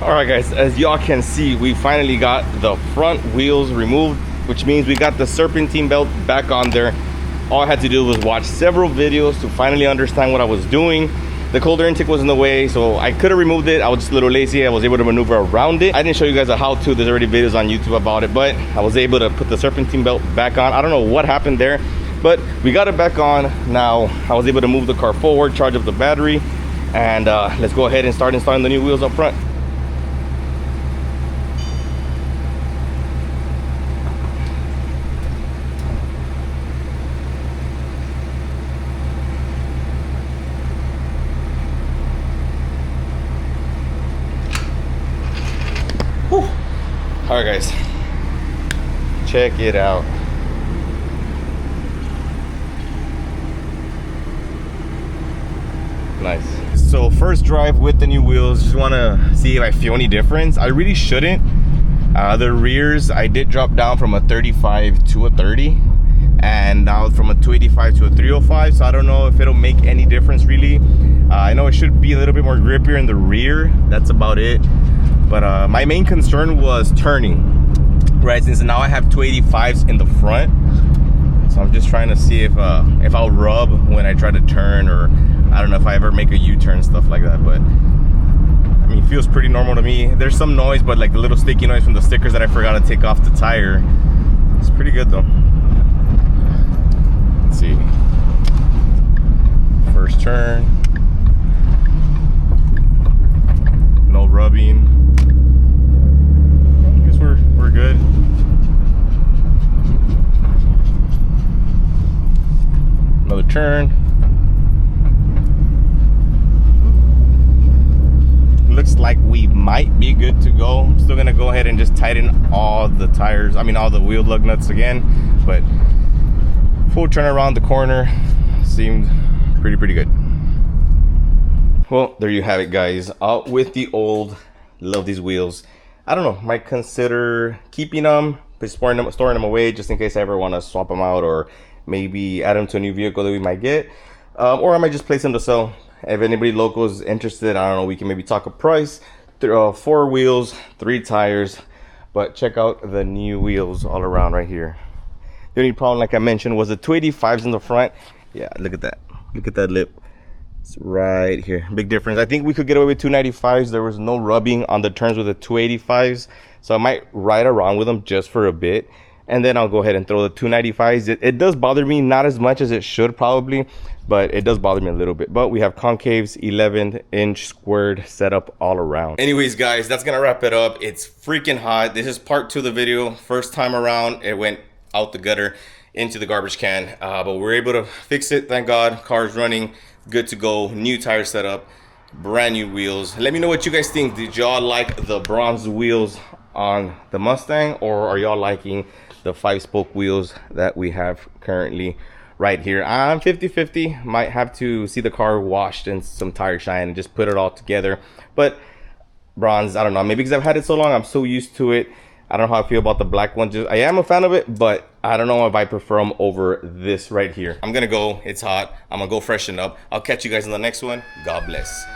All right guys, as y'all can see, we finally got the front wheels removed, which means we got the serpentine belt back on there. All I had to do was watch several videos to finally understand what I was doing. The cold air intake was in the way, so I could have removed it. I was just a little lazy. I was able to maneuver around it. I didn't show you guys a how-to. There's already videos on YouTube about it, but I was able to put the serpentine belt back on. I don't know what happened there, but we got it back on. Now I was able to move the car forward, charge up the battery, and let's go ahead and start installing the new wheels up front. Whew. All right guys, check it out. Nice. So first drive with the new wheels, just want to see if I feel any difference. I really shouldn't. The rears, I did drop down from a 35 to a 30, and now from a 285 to a 305, so I don't know if it'll make any difference really. I know it should be a little bit more grippier in the rear, that's about it. But my main concern was turning, right? Since now I have 285s in the front, so I'm just trying to see if I'll rub when I try to turn, or I don't know if I ever make a U-turn, stuff like that. But I mean, it feels pretty normal to me. There's some noise, but like the little sticky noise from the stickers that I forgot to take off the tire. It's pretty good though. Let's see. First turn. No rubbing. I guess we're good. Another turn. Looks like we might be good to go. I'm still gonna go ahead and just tighten all the tires, I mean all the wheel lug nuts again, but full turn around the corner seemed pretty good. Well, there you have it guys, out with the old. Love these wheels. I don't know, might consider keeping them, but storing them away just in case I ever want to swap them out, or maybe add them to a new vehicle that we might get, or I might just place them to sell. If anybody local is interested, I don't know, we can maybe talk a price. 4 wheels, 3 tires, but check out the new wheels all around right here. The only problem, like I mentioned, was the 285s in the front. Yeah, look at that. Look at that lip. It's right here. Big difference. I think we could get away with 295s. There was no rubbing on the turns with the 285s, so I might ride around with them just for a bit, and then I'll go ahead and throw the 295s. It does bother me, not as much as it should probably, but it does bother me a little bit. But we have concaves, 11-inch squared setup all around. Anyways guys, that's gonna wrap it up. It's freaking hot. This is part 2 of the video. First time around, it went out the gutter into the garbage can, but we were able to fix it, thank God. Car's running, good to go. New tire setup, brand new wheels. Let me know what you guys think. Did y'all like the bronze wheels on the Mustang, or are y'all liking the 5-spoke wheels that we have currently right here? I'm 50-50. Might have to see the car washed and some tire shine and just put it all together. But bronze, I don't know, maybe because I've had it so long, I'm so used to it. I don't know how I feel about the black one. I am a fan of it, but I don't know if I prefer them over this right here. I'm gonna go, it's hot, I'm gonna go freshen up. I'll catch you guys in the next one. God bless.